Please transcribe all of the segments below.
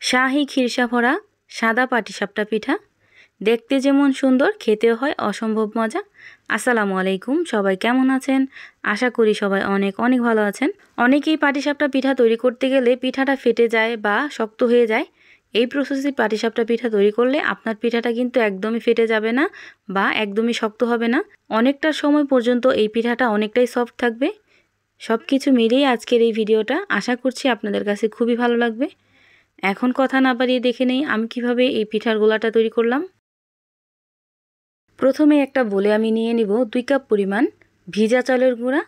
শাহী খিরসা ভরা সাদা পাটিসাপটা পিঠা দেখতে যেমন সুন্দর খেতেও হয় অসম্ভব মজা। আসসালামু আলাইকুম, সবাই কেমন আছেন? আশা করি সবাই অনেক অনেক ভালো আছেন। অনেকেই পাটিসাপটা পিঠা তৈরি করতে গেলে পিঠাটা ফেটে যায় বা শক্ত হয়ে যায়। এই প্রসেসে পাটিসাপটা পিঠা তৈরি করলে আপনার পিঠাটা কিন্তু একদমই ফেটে যাবে না বা একদমই শক্ত হবে না। অনেকটা সময় পর্যন্ত এই পিঠাটা অনেকটাই সফট থাকবে। সব কিছু মিলিয়ে আজকের এই ভিডিওটা আশা করছি আপনাদের কাছে খুবই ভালো লাগবে। এখন কথা না বাড়িয়ে দেখে নেই আমি কিভাবে এই পিঠার গোলাটা তৈরি করলাম। প্রথমে একটা বলে আমি নিয়ে নিব 2 কাপ পরিমাণ ভিজা চালের গুঁড়া,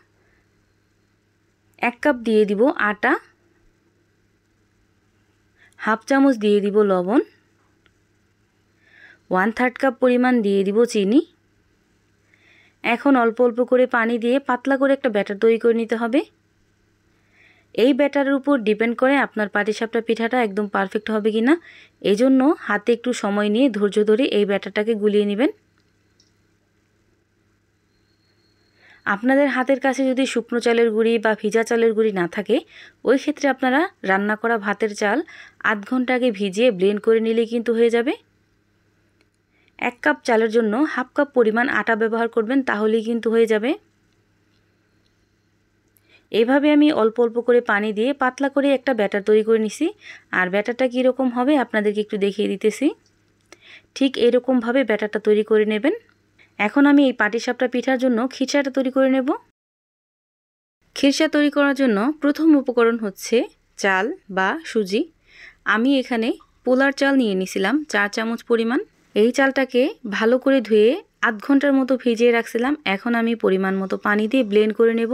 1 কাপ দিয়ে দিব আটা, হাফ চামচ দিয়ে দিব লবণ, 1/3 কাপ পরিমাণ দিয়ে দিব চিনি। এখন অল্প অল্প করে পানি দিয়ে পাতলা করে একটা ব্যাটার তৈরি করে নিতে হবে। এই ব্যাটারের উপর ডিপেন্ড করে আপনার পাটিসাপটা পিঠাটা একদম পারফেক্ট হবে কিনা। এজন্য হাতে একটু সময় নিয়ে ধৈর্য ধরে এই ব্যাটারটাকে গুলিয়ে নেবেন। আপনাদের হাতের কাছে যদি শুকনো চালের গুঁড়ি বা ভিজা চালের গুঁড়ি না থাকে, ওই ক্ষেত্রে আপনারা রান্না করা ভাতের চাল আধ ঘন্টা আগে ভিজিয়ে ব্লেন্ড করে নিলে কিন্তু হয়ে যাবে। 1 কাপ চালের জন্য হাফ কাপ পরিমাণ আটা ব্যবহার করবেন, তাহলেই কিন্তু হয়ে যাবে। এইভাবে আমি অল্প অল্প করে পানি দিয়ে পাতলা করে একটা ব্যাটার তৈরি করে নিছি। আর ব্যাটারটা কীরকম হবে আপনাদেরকে একটু দেখিয়ে দিতেছি। ঠিক এরকমভাবে ব্যাটারটা তৈরি করে নেবেন। এখন আমি এই পাটিসাপটা পিঠার জন্য খিরসাটা তৈরি করে নেব। খিরসা তৈরি করার জন্য প্রথম উপকরণ হচ্ছে চাল বা সুজি। আমি এখানে পোলার চাল নিয়ে নিয়েছিলাম 4 চামচ পরিমাণ। এই চালটাকে ভালো করে ধুয়ে আধ ঘন্টার মতো ভিজিয়ে রাখছিলাম। এখন আমি পরিমাণ মতো পানি দিয়ে ব্লেন্ড করে নেব।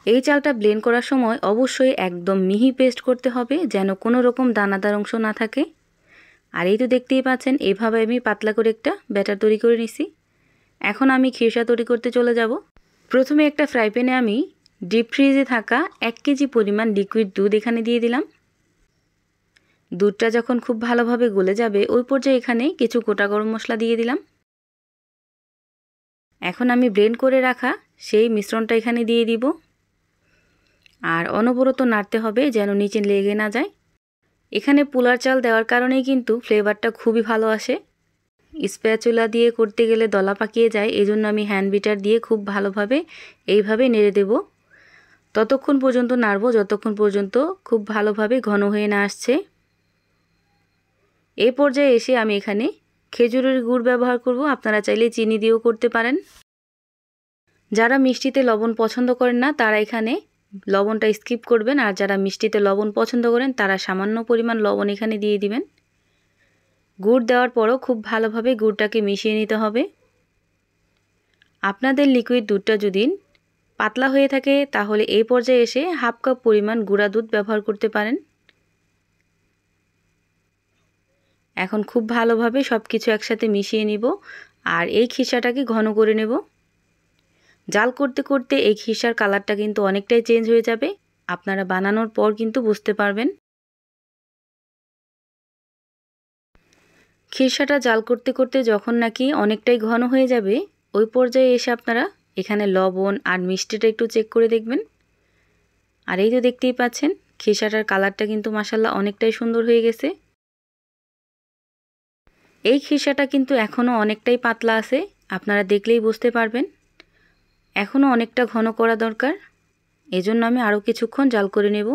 এই চালটা ব্লেন্ড করার সময় অবশ্যই একদম মিহি পেস্ট করতে হবে, যেন কোনো রকম দানাদার অংশ না থাকে। আর এই তো দেখতেই পাচ্ছেন, এইভাবে আমি পাতলা করে একটা ব্যাটার তৈরি করে নিছি। এখন আমি খিরসা তৈরি করতে চলে যাব। প্রথমে একটা ফ্রাই প্যানে আমি ডিপ ফ্রিজে থাকা 1 কেজি পরিমাণ লিকুইড দুধ এখানে দিয়ে দিলাম। দুধটা যখন খুব ভালোভাবে গলে যাবে, ওই পর্যায়ে এখানে কিছু গোটা গরম মশলা দিয়ে দিলাম। এখন আমি ব্লেন্ড করে রাখা সেই মিশ্রণটা এখানে দিয়ে দিব। আর অনবরত নাড়তে হবে যেন নিচে লেগে না যায়। এখানে পোলার চাল দেওয়ার কারণেই কিন্তু ফ্লেভারটা খুবই ভালো আসে। স্প্যাচুলা দিয়ে করতে গেলে দলা পাকিয়ে যায়, এজন্য আমি হ্যান্ড বিটার দিয়ে খুব ভালোভাবে এইভাবে নেড়ে দেব। ততক্ষণ পর্যন্ত নাড়ব যতক্ষণ পর্যন্ত খুব ভালোভাবে ঘন হয়ে না আসছে। এই পর্যায়ে এসে আমি এখানে খেজুরের গুড় ব্যবহার করব। আপনারা চাইলে চিনি দিয়েও করতে পারেন। যারা মিষ্টিতে লবণ পছন্দ করেন না তারা এখানে লবণটা স্কিপ করবেন, আর যারা মিষ্টিতে লবণ পছন্দ করেন তারা সামান্য পরিমাণ লবণ এখানে দিয়ে দিবেন। গুড় দেওয়ার পরও খুব ভালোভাবে গুড়টাকে মিশিয়ে নিতে হবে। আপনাদের লিকুইড দুধটা যদি পাতলা হয়ে থাকে তাহলে এই পর্যায়ে এসে হাফ কাপ পরিমাণ গুঁড়া দুধ ব্যবহার করতে পারেন। এখন খুব ভালোভাবে সব কিছু একসাথে মিশিয়ে নিব আর এই খিরসাটাকে ঘন করে নেব। জাল করতে করতে এই খিরসার কালারটা কিন্তু অনেকটাই চেঞ্জ হয়ে যাবে। আপনারা বানানোর পর কিন্তু বুঝতে পারবেন। খিরসাটা জাল করতে করতে যখন নাকি অনেকটাই ঘন হয়ে যাবে, ওই পর্যায়ে এসে আপনারা এখানে লবণ আর মিষ্টিটা একটু চেক করে দেখবেন। আর এই তো দেখতেই পাচ্ছেন খিরসাটার কালারটা কিন্তু মাশাআল্লাহ অনেকটাই সুন্দর হয়ে গেছে। এই খিরসাটা কিন্তু এখনও অনেকটাই পাতলা আছে, আপনারা দেখলেই বুঝতে পারবেন। এখনও অনেকটা ঘন করা দরকার, এজন্য আমি আরও কিছুক্ষণ জাল করে নেব।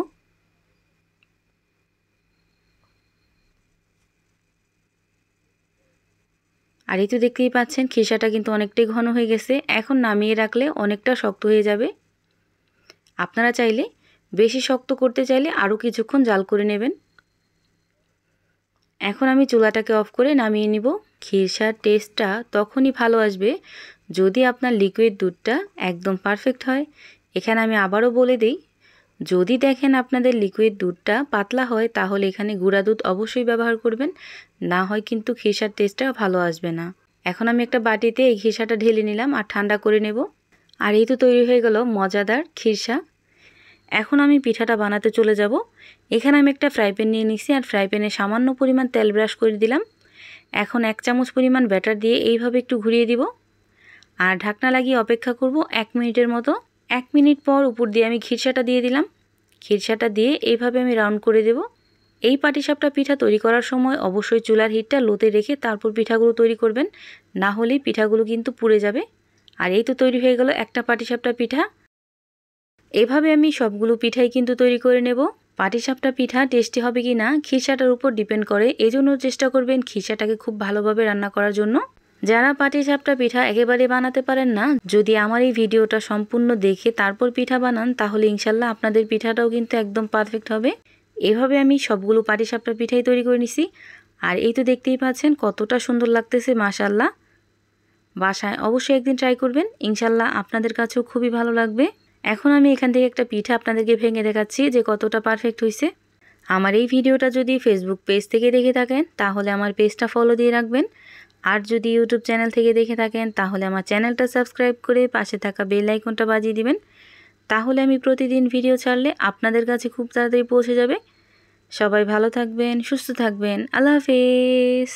আর এই তো দেখতেই পাচ্ছেন খিরসাটা কিন্তু অনেকটাই ঘন হয়ে গেছে। এখন নামিয়ে রাখলে অনেকটা শক্ত হয়ে যাবে। আপনারা চাইলে বেশি শক্ত করতে চাইলে আরও কিছুক্ষণ জাল করে নেবেন। এখন আমি চুলাটাকে অফ করে নামিয়ে নিব। খিরসার টেস্টটা তখনই ভালো আসবে যদি আপনার লিকুইড দুধটা একদম পারফেক্ট হয়। এখানে আমি আবারও বলে দিই, যদি দেখেন আপনাদের লিকুইড দুধটা পাতলা হয় তাহলে এখানে গুঁড়া দুধ অবশ্যই ব্যবহার করবেন, না হয় কিন্তু খিরসার টেস্টটা ভালো আসবে না। এখন আমি একটা বাটিতে এই খিরসাটা ঢেলে নিলাম আর ঠান্ডা করে নেব। আর এই তো তৈরি হয়ে গেল মজাদার খিরসা। এখন আমি পিঠাটা বানাতে চলে যাব। এখানে আমি একটা ফ্রাই প্যান নিয়ে নিছি আর ফ্রাই প্যানে সামান্য পরিমাণ তেল ব্রাশ করে দিলাম। এখন 1 চামচ পরিমাণ ব্যাটার দিয়ে এইভাবে একটু ঘুরিয়ে দিব আর ঢাকনা লাগিয়ে অপেক্ষা করব 1 মিনিটের মতো। 1 মিনিট পর উপর দিয়ে আমি খিরসাটা দিয়ে দিলাম। খিরসাটা দিয়ে এইভাবে আমি রাউন্ড করে দেব। এই পাটিসাপটা পিঠা তৈরি করার সময় অবশ্যই চুলার হিটটা লোতে রেখে তারপর পিঠাগুলো তৈরি করবেন, না হলে পিঠাগুলো কিন্তু পুড়ে যাবে। আর এই তো তৈরি হয়ে গেল একটা পাটিসাপটা পিঠা। এভাবে আমি সবগুলো পিঠাই কিন্তু তৈরি করে নেব। পাটিসাপটা পিঠা টেস্টি হবে কি না খিরসাটার উপর ডিপেন্ড করে, এজন্য চেষ্টা করবেন খিরসাটাকে খুব ভালোভাবে রান্না করার জন্য। যারা পাটিসাপটা পিঠা একেবারে বানাতে পারেন না, যদি আমার এই ভিডিওটা সম্পূর্ণ দেখে তারপর পিঠা বানান, তাহলে ইনশাল্লাহ আপনাদের পিঠাটাও কিন্তু একদম পারফেক্ট হবে। এভাবে আমি সবগুলো পাটিসাপটা পিঠাই তৈরি করে নিছি। আর এই তো দেখতেই পাচ্ছেন কতটা সুন্দর লাগতেছে, মাশাআল্লাহ। বাসায় অবশ্যই একদিন ট্রাই করবেন, ইনশাল্লাহ আপনাদের কাছেও খুবই ভালো লাগবে। এখন আমি এখান থেকে একটা পিঠা আপনাদেরকে ভেঙে দেখাচ্ছি যে কতটা পারফেক্ট হয়েছে। আমার এই ভিডিওটা যদি ফেসবুক পেজ থেকে দেখে থাকেন তাহলে আমার পেজটা ফলো দিয়ে রাখবেন, আর যদি ইউটিউব চ্যানেল থেকে দেখে থাকেন তাহলে আমার চ্যানেলটা সাবস্ক্রাইব করে পাশে থাকা বেল আইকনটা বাজিয়ে দিবেন। তাহলে আমি প্রতিদিন ভিডিও ছাড়লে আপনাদের কাছে খুব তাড়াতাড়ি পৌঁছে যাবে। সবাই ভালো থাকবেন, সুস্থ থাকবেন। আল্লাহ হাফেজ।